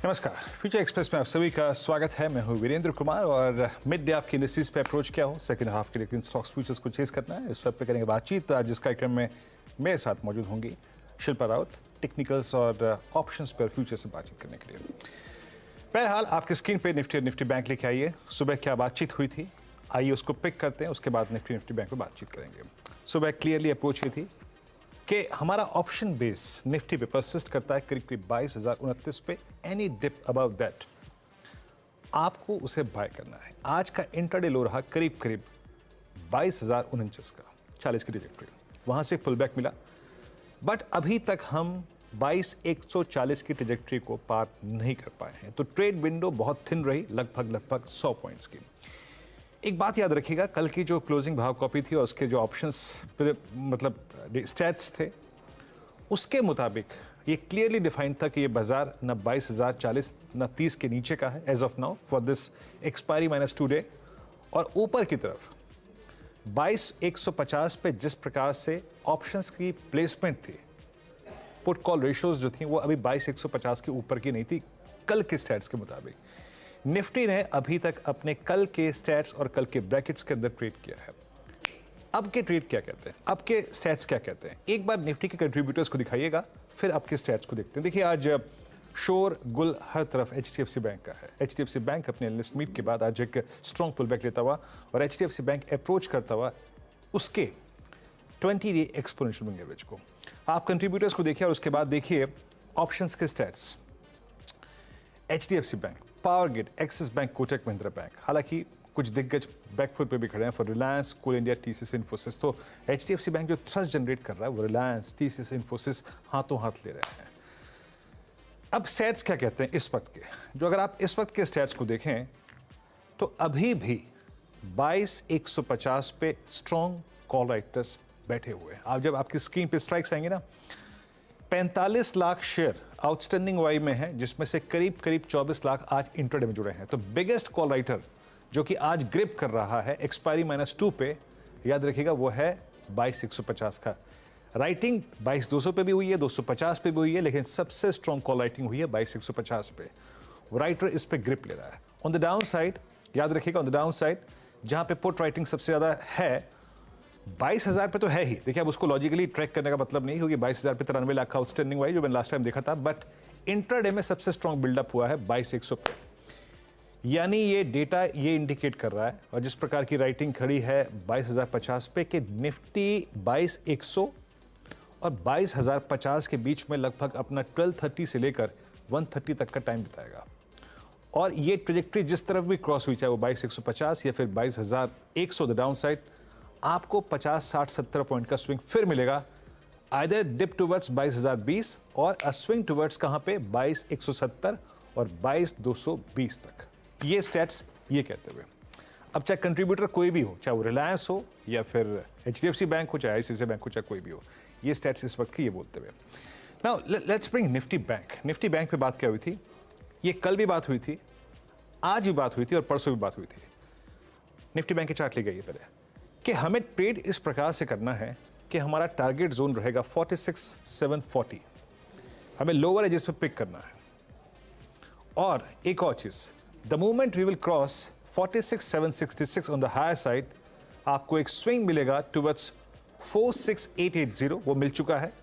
नमस्कार, future express में आप सभी का स्वागत है। मैं हूं वीरेंद्र कुमार और मिड डे आपकी इंडस्ट्रीज पे अप्रोच किया हूं। सेकंड हाफ के लिए स्टॉक्स फ्यूचर्स को चेस करना है। इस वक्त पे करेंगे बातचीत। आज इस कार्यक्रम में मेरे साथ मौजूद होंगी शिल्पा राउत, टेक्निकल्स और ऑप्शंस पर फ्यूचर से बातचीत करने के लिए। बहरहाल आपकी स्क्रीन पे निफ्टी बैंक लेके आइए। सुबह क्या बातचीत हुई थी, आइए उसको पिक करते हैं। उसके बाद निफ्टी बैंक पर बातचीत करेंगे। सुबह क्लियरली अप्रोच ये थी कि हमारा ऑप्शन बेस निफ्टी पे परसिस्ट करता है करीब करीब 22,029 पे। एनी डिप अबव दैट आपको उसे बाय करना है। आज का इंट्राडे लो रहा करीब करीब 22,049 का, 40 की ट्रैजेक्टरी, वहां से पुल बैक मिला। बट अभी तक हम 22,140 की ट्रैजेक्टरी को पार नहीं कर पाए हैं। तो ट्रेड विंडो बहुत थिन रही, लगभग 100 पॉइंट्स की। एक बात याद रखिएगा, कल की जो क्लोजिंग भाव कॉपी थी और उसके जो ऑप्शंस मतलब स्टैट्स थे, उसके मुताबिक ये क्लियरली डिफाइंड था कि ये बाजार न 22,040 न 30 के नीचे का है as of now for this expiry -2 day. और ऊपर की तरफ 22,150 पे जिस प्रकार से ऑप्शंस की प्लेसमेंट थी, पुट कॉल रेशियोज जो थी, वो अभी 22,150 के ऊपर की नहीं थी कल के स्टैट्स के मुताबिक। निफ्टी ने अभी तक अपने कल के स्टैट्स और कल के ब्रैकेट्स के अंदर ट्रेड किया है। अब के ट्रेड क्या कहते हैं, अब के स्टैट्स क्या कहते हैं? एक बार निफ्टी के कंट्रीब्यूटर्स को दिखाइएगा, फिर अब के स्टैट्स को देखते हैं। देखिए, आज शोर गुल हर तरफ HDFC बैंक का है। HDFC बैंक अपने एनालिस्ट मीट के बाद आज एक स्ट्रॉन्ग पुल बैक लेता हुआ और HDFC बैंक अप्रोच करता हुआ उसके 20 डे एक्सपोनेंशियल मूविंग एवरेज को। आप कंट्रीब्यूटर्स को देखिए और उसके बाद देखिए ऑप्शंस के stats. HDFC bank, Power Grid, Axis bank, Kotak Mahindra bank, हालांकि कुछ दिग्गज बैकफुट पे भी खड़े हैं for Reliance, Coal India, TCS, Infosys. तो HDFC बैंक जो थ्रस्ट जनरेट कर रहा है वो रिलायंस, TCS, इन्फोसिस हाथों हाथ ले रहे हैं। अब स्टैट्स क्या कहते हैं इस वक्त के? जो अगर आप इस वक्त के स्टैट्स को देखें तो अभी भी 22,150 पे स्ट्रॉन्ग कॉल राइटर्स बैठे हुए हैं। आप जब आपकी स्क्रीन पे स्ट्राइक्स आएंगे ना, 45 लाख शेयर आउटस्टैंडिंग वाई में है, जिसमें से करीब 24 लाख आज इंट्राडे में जुड़े हैं। तो बिगेस्ट कॉल राइटर जो कि आज ग्रिप कर रहा है एक्सपायरी -2 पे, याद रखिएगा वो है 22,150 का। राइटिंग 22,200 पे भी हुई है, 250 पे भी हुई है, लेकिन सबसे स्ट्रॉन्ग कॉल राइटिंग हुई है 22,150 पे। वो राइटर इस पे ग्रिप ले रहा है। ऑन द डाउन साइड, याद रखिएगा, ऑन द डाउन साइड जहां पे पुट राइटिंग सबसे ज्यादा है 22,000 पे तो है ही। देखिए, अब उसको लॉजिकली ट्रैक करने का मतलब नहीं, क्योंकि 22,000 पे 93 लाख का आउटस्टैंडिंग हुआ है जो मैंने लास्ट टाइम देखा था। बट इंट्राडे में सबसे स्ट्रॉन्ग बिल्डअप हुआ है 22,100 पे। यानी ये डेटा ये इंडिकेट कर रहा है, और जिस प्रकार की राइटिंग खड़ी है 22,050 पे, कि निफ्टी 22,100 और 22,050 के बीच में लगभग अपना 1230 से लेकर 130 तक का टाइम बिताएगा। और ये ट्रेजेक्ट्री जिस तरफ भी क्रॉस हुई, चाहे वो 22,150 या फिर 22,100 द डाउन साइड, आपको 50, 60, 70 पॉइंट का स्विंग फिर मिलेगा। आइदर डिप टुवर्ड्स 22,020 और अ स्विंग टुवर्ड्स कहां पे 22,170 और 22,220 तक। ये स्टैट्स ये कहते हुए, अब चाहे कंट्रीब्यूटर कोई भी हो, चाहे वो रिलायंस हो या फिर HDFC बैंक हो, चाहे ICICI बैंक हो, चाहे कोई भी हो, ये स्टैट्स इस वक्त की ये बोलते हुए। Now let's bring Nifty bank. Nifty bank पे बात क्या हुई थी? ये कल भी बात हुई थी, आज भी बात हुई थी और परसों भी बात हुई थी। निफ्टी बैंक के चार्ट ले गई पहले कि हमें ट्रेड इस प्रकार से करना है कि हमारा टारगेट जोन रहेगा 46,740। हमें लोअर एजेस पे पिक करना है। और एक और चीज, the moment we will cross 46,766 on the higher side, आपको एक स्विंग मिलेगा टुवर्ड्स 46,880, वो मिल चुका है,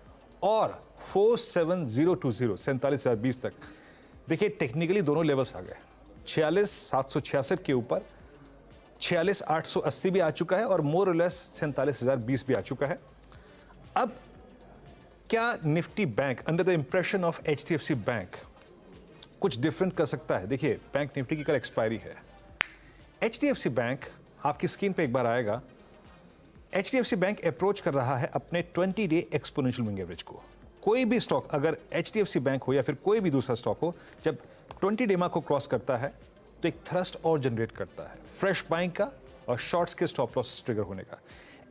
और 47,020, 47,020 तक। देखिए, टेक्निकली दोनों लेवल्स आ गए। 46,766 के ऊपर 46,880 भी आ चुका है और मोर और लेस 47,020 भी आ चुका है। अब क्या Nifty bank under the impression of HDFC bank कुछ डिफरेंट कर सकता है? देखिए, बैंक निफ्टी की कल एक्सपायरी है। HDFC बैंक आपकी स्क्रीन पे एक बार आएगा। HDFC बैंक अप्रोच कर रहा है अपने 20 डे एक्सपोनेंशियल मूविंग एवरेज को। कोई भी स्टॉक, अगर HDFC बैंक हो या फिर कोई भी दूसरा स्टॉक हो, जब 20 डे को क्रॉस करता है तो एक थ्रस्ट और जनरेट करता है, फ्रेश बाइंग का और शॉर्ट्स के स्टॉप लॉस ट्रिगर होने का।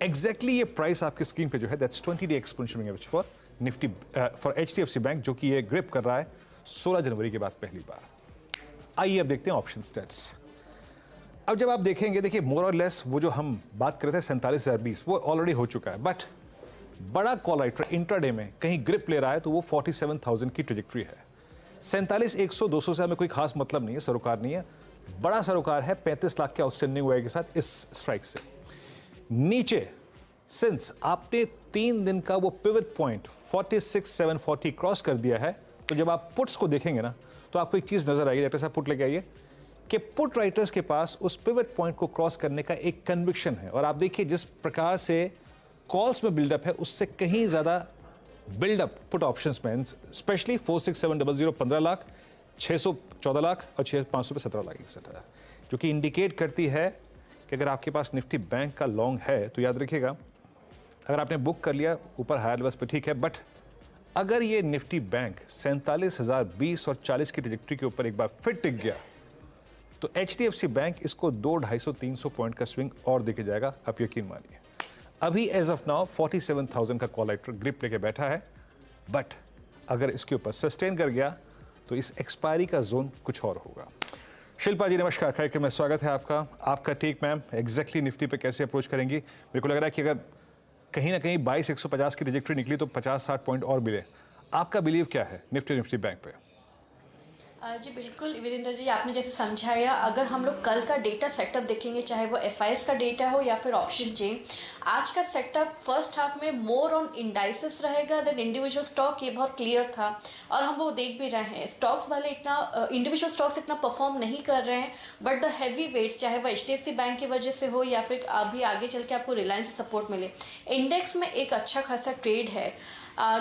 एग्जैक्टली ये प्राइस आपकी स्क्रीन पे जो है, that's 20 day exponential moving average for Nifty, for HDFC bank, जो कि ये ग्रिप कर रहा है 16 जनवरी के बाद पहली बार। आइए अब देखते हैं ऑप्शन स्टैट्स। अब जब आप देखेंगे, देखिए मोर और लेस वो जो हम बात कर रहे थे 47,020, वो ऑलरेडी हो चुका है। बट बड़ा कॉल राइटर इंट्राडे में कहीं ग्रिप ले रहा है तो वो 47,000 की ट्रेजेक्टरी है। 47,100 200 से हमें कोई खास मतलब नहीं है, सरोकार नहीं है। बड़ा सरोकार है 35 लाख के आउटस्टैंडिंग वाई के साथ इस स्ट्राइक से। नीचे सिंस आपने 3 दिन का वो पिवट पॉइंट 46,740 क्रॉस कर दिया है, तो जब आप पुट्स को देखेंगे ना तो आपको एक चीज नजर आएगी। डॉक्टर साहब पुट लेके आइए कि पुट राइटर्स के पास उस पिवट पॉइंट को क्रॉस करने का एक कन्विक्शन है। और आप देखिए जिस प्रकार से कॉल्स में बिल्डअप है उससे कहीं ज्यादा बिल्डअप पुट ऑप्शंस में, स्पेशली 46700 15 लाख, 600 14 लाख और 500 पे 17 लाख 61 हज़ार, जो कि इंडिकेट करती है कि अगर आपके पास निफ्टी बैंक का लॉन्ग है तो याद रखिएगा, अगर आपने बुक कर लिया ऊपर हायर लेवल्स पे ठीक है, बट अगर ये निफ्टी बैंक 47,020 और 40 की ट्रैजेक्टरी के ऊपर एक बार फिर टिक गया तो HDFC बैंक इसको 200-250-300 पॉइंट का स्विंग और देके जाएगा, आप यकीन मानिए। अभी एज ऑफ नाउ 47,000 का कॉल ग्रिप लेके बैठा है, बट अगर इसके ऊपर सस्टेन कर गया तो इस एक्सपायरी का जोन कुछ और होगा। शिल्पा जी नमस्कार, कार्यक्रम में स्वागत है आपका। आपका टेक मैम, एग्जैक्टली निफ्टी पे कैसे अप्रोच करेंगी? मेरे को लग रहा है कि अगर कहीं ना कहीं 22,150 की ट्रैजेक्टरी निकली तो 50-60 पॉइंट और मिले। आपका बिलीव क्या है निफ्टी बैंक पे? जी बिल्कुल वीरेंद्र जी, आपने जैसे समझाया, अगर हम लोग कल का डेटा सेटअप देखेंगे, चाहे वो FIs का डेटा हो या फिर ऑप्शन चेन, आज का सेटअप फर्स्ट हाफ में मोर ऑन इंडाइसेस रहेगा देन इंडिविजुअल स्टॉक, ये बहुत क्लियर था और हम वो देख भी रहे हैं। स्टॉक्स वाले इतना इंडिविजुअल स्टॉक्स इतना परफॉर्म नहीं कर रहे हैं, बट द हैवी वेट्स, चाहे वो HDFC बैंक की वजह से हो या फिर अभी आगे चल के आपको रिलायंस से सपोर्ट मिले, इंडेक्स में एक अच्छा खासा ट्रेड है।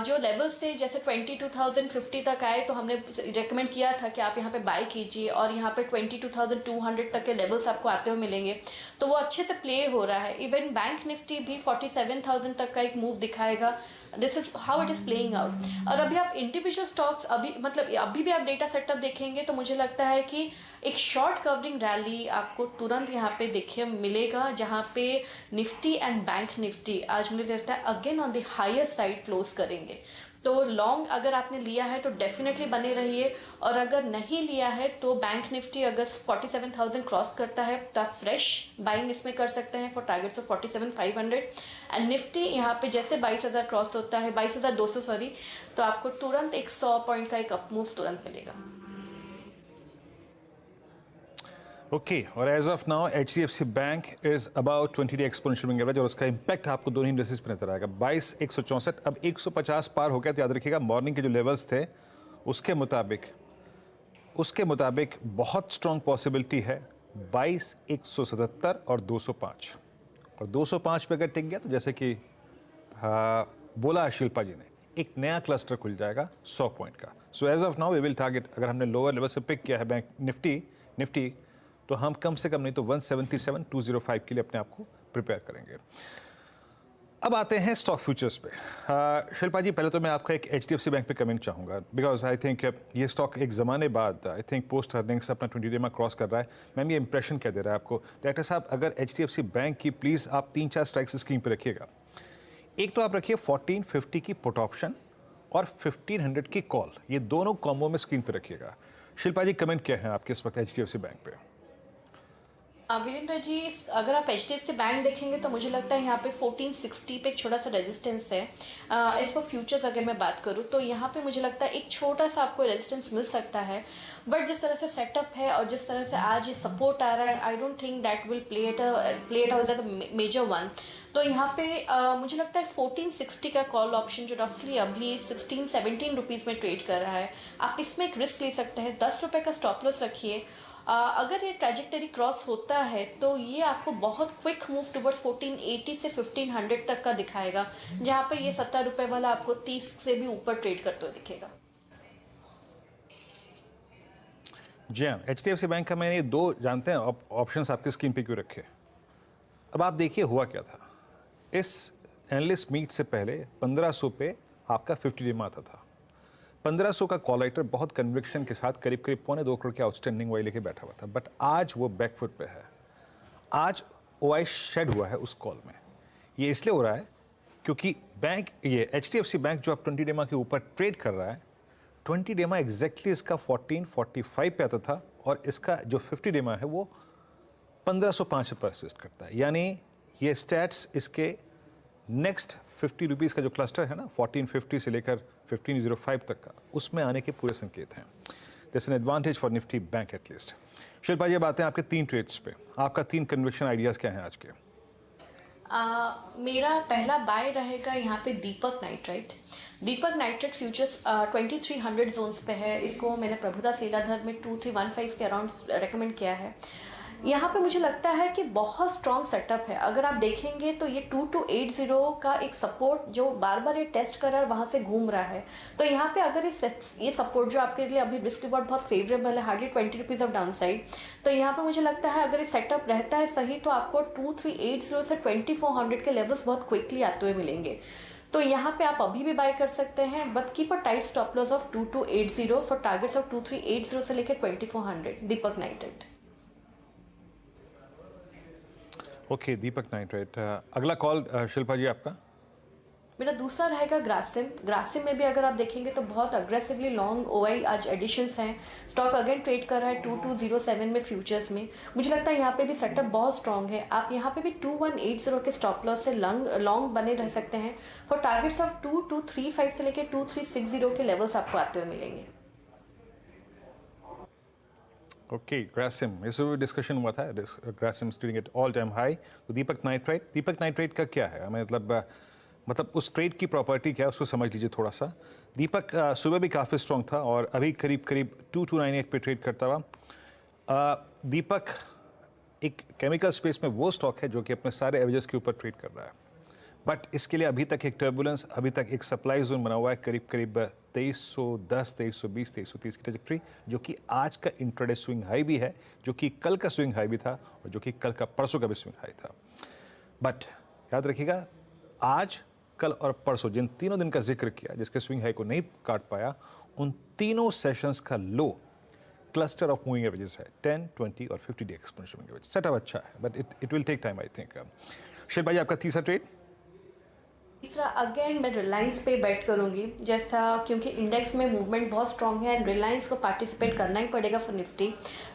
जो लेवल से जैसे 22,050 तक आए तो हमने रेकमेंड किया था कि आप यहाँ पे बाय कीजिए और यहाँ पे 22,200 तक के लेवल्स आपको आते हुए मिलेंगे, तो वो अच्छे से प्ले हो रहा है। इवन बैंक निफ्टी भी 47,000 तक का एक मूव दिखाएगा। This is how it is playing out. और अभी आप इंडिविजुअल स्टॉक्स अभी भी आप डेटा सेटअप देखेंगे तो मुझे लगता है कि एक शॉर्ट कवरिंग रैली आपको तुरंत यहाँ पे देखिए मिलेगा, जहाँ पे निफ्टी एंड बैंक निफ्टी आज मुझे लगता है again on the higher side close करेंगे। तो लॉन्ग अगर आपने लिया है तो डेफिनेटली बने रहिए, और अगर नहीं लिया है तो बैंक निफ्टी अगर 47,000 क्रॉस करता है तो आप फ्रेश बाइंग इसमें कर सकते हैं for targets of 47,500। And Nifty यहाँ पे जैसे 22,000 क्रॉस होता है, 22,200 सॉरी, तो आपको तुरंत एक 100 पॉइंट का एक अप मूव तुरंत मिलेगा। ओके, और as of now HDFC bank is about 20-day exponential moving average और उसका इंपैक्ट आपको दोनों इंडेक्सेस पे नजर आएगा। 22,164 अब 150 पार हो गया, तो याद रखिएगा मॉर्निंग के जो लेवल्स थे उसके मुताबिक बहुत स्ट्रॉन्ग पॉसिबिलिटी है 22,177 और 205, और 205 पे अगर टिक गया तो जैसे कि बोला शिल्पा जी ने, एक नया क्लस्टर खुल जाएगा 100 पॉइंट का। So as of now we will target, अगर हमने लोअर लेवल से पिक किया है बैंक निफ्टी तो हम कम से कम नहीं तो 177,205 के लिए अपने आप को प्रिपेयर करेंगे। अब आते हैं स्टॉक फ्यूचर्स पे। शिल्पा जी, पहले तो मैं आपका एक HDFC बैंक पे कमेंट चाहूँगा, बिकॉज आई थिंक ये स्टॉक एक ज़माने बाद आई थिंक पोस्ट अर्निंग्स अपना 20 डे में क्रॉस कर रहा है। मैम ये इंप्रेशन क्या दे रहा है आपको? डायरेक्टर साहब, अगर HDFC बैंक की प्लीज़ आप 3-4 स्ट्राइक्स स्क्रीन पर रखिएगा। एक तो आप रखिए 1450 की पुट ऑप्शन और 1500 की कॉल, ये दोनों कॉम्बो में स्क्रीन पर रखिएगा। शिल्पा जी, कमेंट क्या है आपके इस वक्त HDFC बैंक पे? वीरेंद्र जी, अगर आप HDFC बैंक देखेंगे तो मुझे लगता है यहाँ पे 1460 पे एक छोटा सा रेजिस्टेंस है। इस पर फ्यूचर्स अगर मैं बात करूँ तो यहाँ पे मुझे लगता है एक छोटा सा आपको रेजिस्टेंस मिल सकता है, बट जिस तरह से सेटअप है और जिस तरह से आज ये सपोर्ट आ रहा है, I don't think that will play it out as a major one. तो यहाँ पे मुझे लगता है 1460 का कॉल ऑप्शन जो रफली अभी 16-17 रुपीज़ में ट्रेड कर रहा है, आप इसमें एक रिस्क ले सकते हैं। 10 रुपये का स्टॉप लॉस रखिए। अगर ये ट्रैजेक्टरी क्रॉस होता है तो ये आपको बहुत क्विक मूव टुवर्ड्स 1480 से 1500 तक का दिखाएगा, जहाँ पे ये 70 रुपये वाला आपको 30 से भी ऊपर ट्रेड करते हुए दिखेगा। जी हाँ, HDFC बैंक का मैंने दो जानते हैं ऑप्शंस आपके स्क्रीन पे क्यों रखे। अब आप देखिए हुआ क्या था, इस एनालिस्ट मीट से पहले 1500 पे आपका 50 डे में आता था। 1500 का कॉल राइटर बहुत कन्विक्शन के साथ करीब 2 करोड़ के आउटस्टैंडिंग वाई लेके बैठा हुआ था, बट आज वो बैकफुट पे है। आज OI शेड हुआ है उस कॉल में। ये इसलिए हो रहा है क्योंकि बैंक, ये HDFC बैंक जो अब 20 डेमा के ऊपर ट्रेड कर रहा है, 20 डेमा एग्जैक्टली इसका 1445 पे आता था और इसका जो 50 डेमा है वो 1505 पे परसिस्ट करता है। यानी ये स्टैट्स इसके नेक्स्ट 50 रुपीज़ का जो क्लस्टर है ना 1450 से लेकर 1505 तक का, उसमें आने के पूरे संकेत हैं। This an advantage for Nifty bank at least. Shilpa ji, बातें आपके 3 ट्रेड्स पे, आपका 3 कन्विक्शन आइडियाज़ क्या हैं आज के? मेरा पहला बाय रहेगा यहाँ पे दीपक नाइट्राइट। दीपक नाइट्राइट फ्यूचर्स 2300 जोन्स पे है। इसको मैंने प्रभुदास लीलाधर में 2315 के अराउंड रेकमेंड किया है। यहाँ पे मुझे लगता है कि बहुत स्ट्रॉन्ग सेटअप है। अगर आप देखेंगे तो ये 2280 का एक सपोर्ट जो बार बार ये टेस्ट कर रहा है, वहाँ से घूम रहा है। तो यहाँ पे अगर ये सपोर्ट जो आपके लिए अभी रिस्क रिवॉर्ड बहुत फेवरेबल है, hardly 20 rupees of down side, तो यहाँ पे मुझे लगता है अगर ये सेटअप रहता है सही तो आपको 2380 से 2400 के लेवल्स बहुत क्विकली आते हुए मिलेंगे। तो यहाँ पे आप अभी भी बाय कर सकते हैं, but keep a tight stop loss of 2280 for targets of 2380 से लेकर 2400। दीपक नाइट्राइट। ओके, दीपक नाइट्राइट। अगला कॉल शिल्पा जी आपका? मेरा दूसरा रहेगा ग्रासिम। ग्रासिम में भी अगर आप देखेंगे तो बहुत अग्रेसिवली लॉन्ग ओआई आज एडिशंस हैं। स्टॉक अगेन ट्रेड कर रहा है 2207 में फ्यूचर्स में। मुझे लगता है यहाँ पे भी सेटअप बहुत स्ट्रॉन्ग है। आप यहाँ पे भी 2180 के स्टॉप लॉस से लॉन्ग बने रह सकते हैं फॉर टारगेट्स ऑफ 2235 से लेकर 2360 के लेवल्स आपको आते हुए मिलेंगे। ओके, ग्रासिम, इस भी डिस्कशन हुआ था, Grasim trading at all time high. तो दीपक नाइट्राइट का क्या है, हमें मतलब उस ट्रेड की प्रॉपर्टी क्या है उसको समझ लीजिए थोड़ा सा। दीपक सुबह भी काफ़ी स्ट्रॉन्ग था और अभी करीब 2298 पे ट्रेड करता हुआ। दीपक एक केमिकल स्पेस में वो स्टॉक है जो कि अपने सारे एवरेजेस के ऊपर ट्रेड कर रहा है, बट इसके लिए अभी तक एक टर्बुलेंस, अभी तक एक सप्लाई जोन बना हुआ है करीब 2310, 2320, 2330 की ट्रैजेक्टरी, जो कि आज का इंट्राडे स्विंग हाई भी है, जो कि कल का स्विंग हाई भी था और जो कि कल का परसों का भी स्विंग हाई था। बट याद रखिएगा, आज, कल और परसों जिन तीनों दिन का जिक्र किया जिसके स्विंग हाई को नहीं काट पाया, उन तीनों सेशंस का low cluster of moving averages है 10, 20 और 50 day exponential moving average. Setup अच्छा है, but it will take time I think. Shilpa ji, आपका तीसरा ट्रेड? तीसरा अगेन मैं रिलायंस पे बेट करूंगी, जैसा क्योंकि इंडेक्स में मूवमेंट बहुत स्ट्रॉन्ग है एंड रिलायंस को पार्टिसिपेट करना ही पड़ेगा फॉर निफ्टी।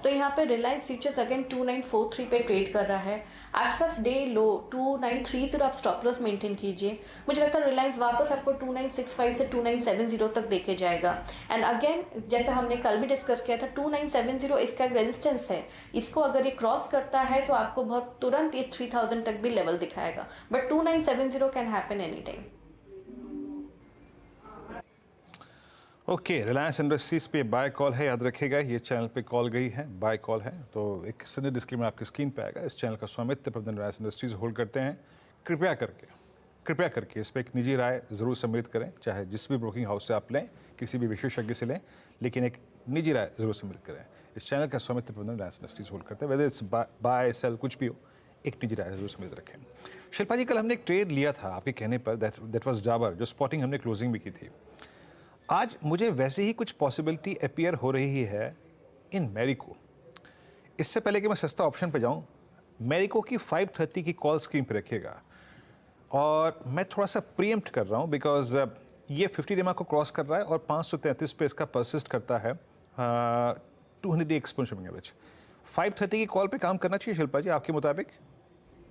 तो यहाँ पे रिलायंस फ्यूचर्स अगेन 2943 पे ट्रेड कर रहा है। आज का डे लो 2930 आप स्टॉप लॉस मेंटेन कीजिए। मुझे लगता है रिलायंस वापस आपको 2965 से 2970 तक देके जाएगा। एंड अगेन जैसा हमने कल भी डिस्कस किया था, 2970 इसका एक रेजिस्टेंस है। इसको अगर ये क्रॉस करता है तो आपको बहुत तुरंत ये 3000 तक भी लेवल दिखाएगा, but 2970 can happen any time. Okay, Reliance industries पे बाय कॉल है, याद रखिएगा ये चैनल पे कॉल गई है, बाय कॉल है, तो एक सीधे डिस्क्लेमर आपकी स्क्रीन पे आएगा। इस चैनल का स्वामित्व प्रबंधन रिलायंस इंडस्ट्रीज होल्ड करते हैं। कृपया करके इस पर एक निजी राय ज़रूर सम्मिलित करें, चाहे जिस भी ब्रोकिंग हाउस से आप लें, किसी भी विशेषज्ञ से लें, लेकिन एक निजी राय ज़रूर सम्मिलित करें। इस चैनल का स्वामित्व प्रबंधन रिलायंस इंडस्ट्रीज होल्ड करते हैं, वेदर इट्स बाय सेल कुछ भी हो, एक निजी राय जरूर सम्मिलित रखें। शिल्पा जी, कल हमने एक ट्रेड लिया था आपके कहने पर, दैट वाज डाबर, जो स्पॉटिंग हमने क्लोजिंग भी की थी। आज मुझे वैसे ही कुछ पॉसिबिलिटी अपीयर हो रही है इन मैरिको। इससे पहले कि मैं सस्ता ऑप्शन पे जाऊं, मैरिको की 530 की कॉल स्क्रीन पे रखिएगा। और मैं थोड़ा सा प्रीएम्प्ट कर रहा हूं बिकॉज ये 50 डेमा को क्रॉस कर रहा है और 533 पे इसका परसिस्ट करता है 200 डे एक्सपोनेंशियल एवरेज। 530 की कॉल पे काम करना चाहिए शिल्पा जी, आपके मुताबिक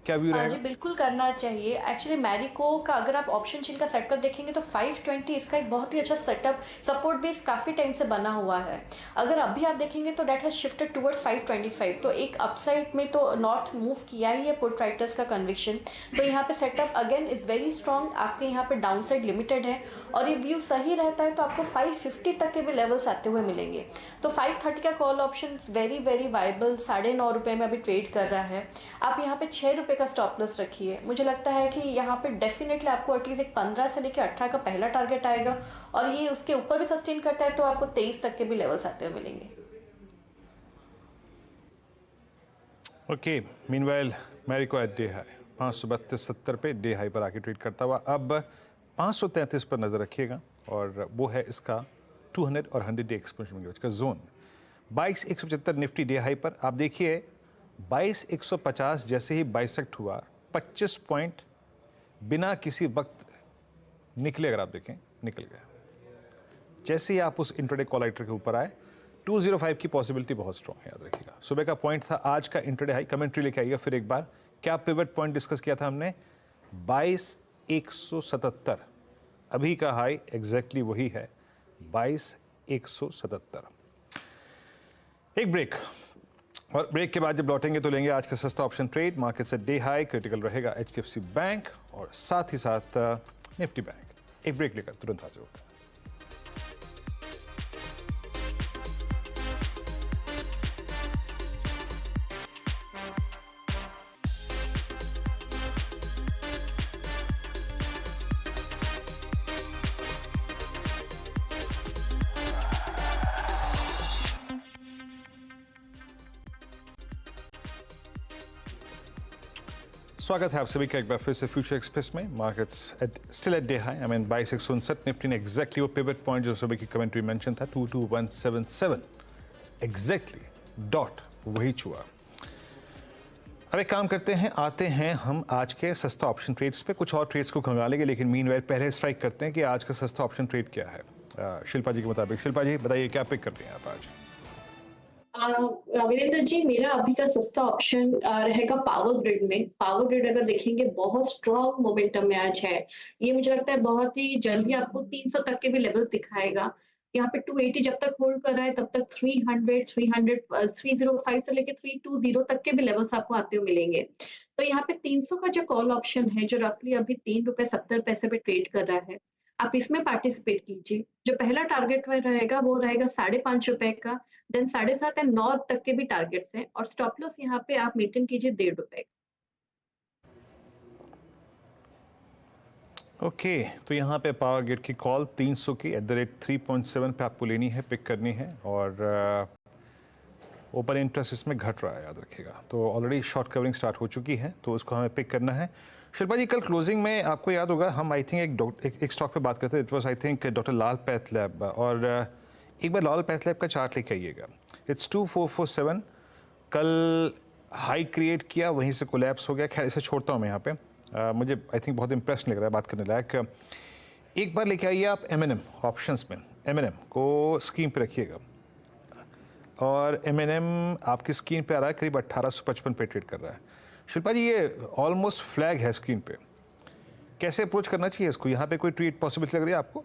क्या व्यू हाँ रहेगा? जी, बिल्कुल करना चाहिए। एक्चुअली मैरिको का अगर आप ऑप्शन चेन का सेटअप देखेंगे तो 520 इसका एक बहुत ही अच्छा सेटअप, सपोर्ट बेस काफ़ी टाइम से बना हुआ है। अगर अभी आप देखेंगे तो डेट हैज शिफ्टेड टुवर्ड्स 525, तो एक अपसाइड में तो नॉर्थ मूव किया ही है पुट राइटर्स का कन्विक्शन। तो यहाँ पे setup again is very strong, आपके यहाँ पे डाउन साइड लिमिटेड है और ये व्यू सही रहता है तो आपको 550 तक के भी लेवल्स आते हुए मिलेंगे। तो 530 का call option very very viable, 9.5 में अभी ट्रेड कर रहा है। आप यहाँ पे 6 रुपये का स्टॉप लॉस रखिए। मुझे लगता है कि यहाँ पे डेफिनेटली आपको एटलीस्ट एक 15 से लेकर 18 का पहला टारगेट आएगा और ये उसके ऊपर भी सस्टेन करता है तो आपको 23 तक के भी लेवल्स आते हुए मिलेंगे। Okay, meanwhile Marico at day high 532.70 पे डे हाई पर आके ट्रेड करता हुआ अब 533 पर नजर रखिएगा और वो है इसका 200 और 100 डे एक्सपोनेंशियल का जोन। 22,175 निफ्टी डे हाई पर आप देखिए 22,150 जैसे ही बाइसेक्ट हुआ 25 पॉइंट बिना किसी वक्त निकले, अगर आप देखें निकल गया। जैसे ही आप उस इंट्राडे कॉल राइटर के ऊपर आए 205 की पॉसिबिलिटी बहुत स्ट्रॉन्ग है, याद रखिएगा। सुबह का पॉइंट था, आज का इंट्राडे हाई। कमेंट्री लेके आइएगा फिर एक बार। क्या पिवट पॉइंट डिस्कस किया था हमने? 22,177। अभी का हाई एग्जैक्टली वही है 22,177। एक ब्रेक, और ब्रेक के बाद जब लौटेंगे तो लेंगे आज का सस्ता ऑप्शन ट्रेड। मार्केट से डे हाई क्रिटिकल रहेगा HDFC बैंक और साथ ही साथ निफ्टी बैंक। एक ब्रेक लेकर तुरंत हाजिर होता है। स्वागत है आप सभी का एक बार फिर से फ्यूचर एक्सप्रेस में। Markets still at day high, 22,159। Nifty ने एग्जैक्टली वो पिवट पॉइंट जो सुबह की कमेंट्री मेंशन था 22177 एग्जैक्टली डॉट वही छुआ। अब एक काम करते हैं, आते हैं हम आज के सस्ता ऑप्शन ट्रेड्स पे। कुछ और ट्रेड्स को खंगालेंगे लेकिन मीनवाइल पहले स्ट्राइक करते हैं कि आज का सस्ता ऑप्शन ट्रेड क्या है शिल्पा जी के मुताबिक। शिल्पा जी बताइए क्या पिक कर रही हैं आप आज? वीरेंद्र जी, मेरा अभी का सस्ता ऑप्शन रहेगा पावर ग्रिड में। पावर ग्रिड अगर देखेंगे बहुत स्ट्रॉन्ग मोमेंटम में आज है। ये मुझे लगता है बहुत ही जल्दी आपको 300 तक के भी लेवल्स दिखाएगा। यहाँ पे 280 जब तक होल्ड कर रहा है तब तक 305 से लेके 320 तक के भी लेवल्स आपको आते हुए मिलेंगे। तो यहाँ पे 300 का जो कॉल ऑप्शन है जो रफली अभी ₹3.70 पे ट्रेड कर रहा है, आप इसमें पार्टिसिपेट कीजिए। जो पहला टारगेट रहेगा वो रहेगा ₹5.5 का, देन 7.5 एंड 9 तक के भी टारगेट्स हैं और स्टॉप लॉस यहाँ पे आप मेंटेन कीजिए ₹1.5। ओके तो यहाँ पे पावर गेट की कॉल 300 की @3.7 पे आपको लेनी है, पिक करनी है। और ओपन इंटरेस्ट इसमें घट रहा है, याद रखिएगा। तो ऑलरेडी शॉर्ट कवरिंग स्टार्ट हो चुकी है तो उसको हमें पिक करना है। शिल्पा जी, कल क्लोजिंग में आपको याद होगा हम आई थिंक एक स्टॉक पे बात करते थे। It was I think doctor Lal path lab, और एक बार लाल पैथलैब का चार्ट लेके आइएगा। इट्स 2447, कल हाई क्रिएट किया, वहीं से कोलैप्स हो गया। खैर इसे छोड़ता हूँ मैं यहाँ पे। मुझे आई थिंक बहुत इंप्रेस लग रहा है बात करने लायक। एक बार लेके आइए आप M&M ऑप्शंस में, M&M को स्क्रीन पे रखिएगा। और M&M आपकी स्क्रीन पे आ रहा है करीब 1855 पे ट्रेड कर रहा है। शिल्पा जी, ये ऑलमोस्ट फ्लैग है स्क्रीन पे, कैसे अप्रोच करना चाहिए इसको? यहाँ पे कोई ट्रेड पॉसिबिलिटी लग रही है आपको?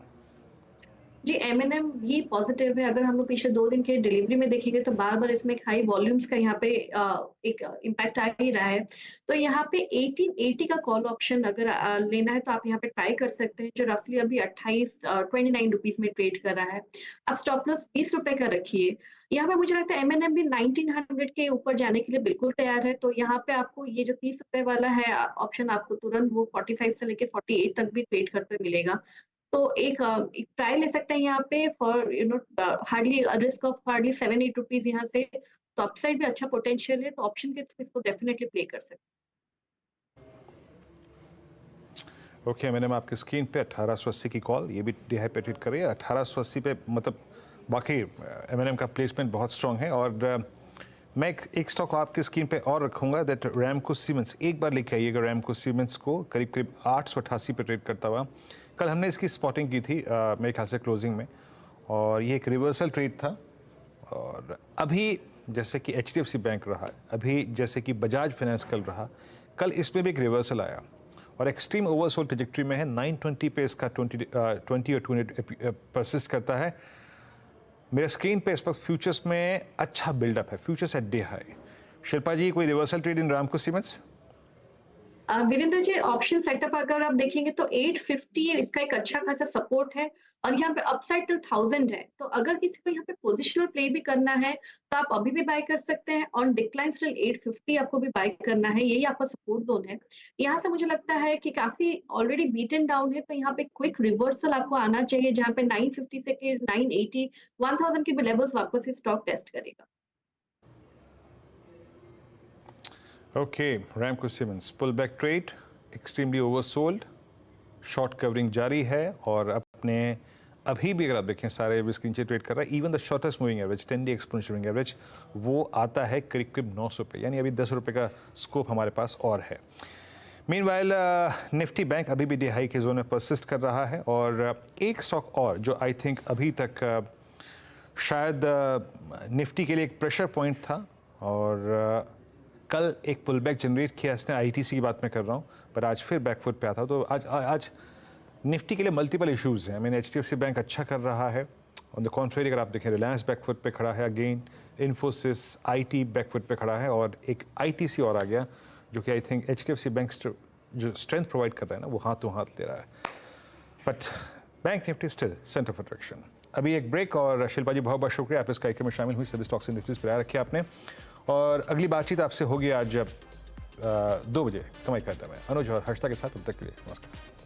जी, M&M भी पॉजिटिव है। अगर हम लोग पिछले 2 दिन के डिलीवरी में देखेंगे तो बार-बार इसमें एक हाई वॉल्यूम्स का यहाँ पे एक इम्पैक्ट आ ही रहा है। तो यहाँ पे 1880 का कॉल ऑप्शन अगर लेना है तो आप यहाँ पे ट्राई कर सकते हैं, जो रफली अभी 29 रुपीस में ट्रेड कर रहा है। आप स्टॉप लॉस ₹20 का रखिए। यहाँ पे मुझे लगता है M&M भी 1900 के ऊपर जाने के लिए बिल्कुल तैयार है। तो यहाँ पे आपको ये जो ₹30 वाला है ऑप्शन, आपको तुरंत वो 45 से लेके 48 तक भी ट्रेड करते हुए मिलेगा। तो एक ट्रायल ले सकते हैं यहाँ पे for hardly risk of hardly 7-8 rupees यहाँ से। तो अपसाइड भी अच्छा पोटेंशियल है, तो ऑप्शन के थ्रू इसको डेफिनेटली प्ले कर सकते हैं। ओके, मैंने आपकी स्क्रीन पे 1880 की कॉल, ये भी डिहाइपेटेड कर रही है 1880 पे। मतलब बाकी M&M का प्लेसमेंट बहुत स्ट्रांग है। और मैं एक स्टॉक आपकी स्क्रीन पे और रखूंगा, दैट रैमको सीमेंट्स। एक बार लेके आइएगा रैमको सीमेंट्स को, करीब करीब 888 पे ट्रेड करता हुआ। कल हमने इसकी स्पॉटिंग की थी मेरे ख्याल से क्लोजिंग में, और ये एक रिवर्सल ट्रेड था। और अभी जैसे कि HDFC बैंक रहा, अभी जैसे कि बजाज फाइनेंस कल रहा, कल इसमें भी एक रिवर्सल आया और एक्सट्रीम ओवरसोल्ड ट्रैजेक्टरी में है। 920 पे इसका 20 और 200 परसिस्ट करता है। मेरे स्क्रीन पे इस वक्त फ्यूचर्स में अच्छा बिल्डअप है, futures at day high. Shilpa ji, कोई reversal trade in Ramco Cements? Virendra ji, option setup अगर आप देखेंगे तो 850 इसका एक अच्छा खासा सपोर्ट है और यहाँ पे अपसाइड टिल 1000 है। तो अगर किसी को यहाँ पे पोजिशनल प्ले भी करना है तो आप अभी भी बाय कर सकते हैं। ऑन डिक्लाइन टिल 850 आपको भी बाय करना है, यही आपका सपोर्ट जोन है। यहाँ से मुझे लगता है कि काफी ऑलरेडी बीटन डाउन है, तो यहाँ पे क्विक रिवर्सल आपको आना चाहिए, जहाँ पे 950 से के 980 1000 के भी लेवल्स वापस से स्टॉक टेस्ट करेगा। Okay, Ramco cements pull back trade, extremely oversold, short covering जारी है। और अपने अभी भी अगर आप देखें सारे स्क्रीन से ट्रेड कर रहा है। Even the shortest moving average 10 day exponential moving average वो आता है करीब करीब 900 पे, यानी अभी ₹10 का स्कोप हमारे पास और है। मीनवाइल निफ्टी बैंक अभी भी डे हाई के जोन में परसिस्ट कर रहा है। और एक स्टॉक और जो आई थिंक अभी तक शायद निफ्टी के लिए एक प्रेशर पॉइंट था, और कल एक पुल बैक जनरेट किया इसने, आईटीसी की बात मैं कर रहा हूँ, पर आज फिर बैकफुट पे आता। तो आज निफ्टी के लिए मल्टीपल इश्यूज़ हैं। आई मीन एचडीएफसी बैंक अच्छा कर रहा है, ऑन द कॉन्ट्रेरी अगर आप देखें रिलायंस बैकफुट पे खड़ा है अगेन, इन्फोसिस आईटी बैकफुट पे खड़ा है, और एक आईटीसी और आ गया जो कि आई थिंक एचडीएफसी बैंक जो स्ट्रेंथ प्रोवाइड कर रहा है ना, वो हाथों हाथ ले रहा है। But bank Nifty still centre of attraction. अभी एक ब्रेक, और शिल्पा जी बहुत बहुत शुक्रिया आप इस कार्यक्रम में शामिल हुई, सभी स्टॉक्स इंडिसेस पर आया रखे आपने, और अगली बातचीत आपसे होगी आज जब 2 बजे कमाई करता मैं अनुज और हर्षता के साथ। तब तक के लिए नमस्कार।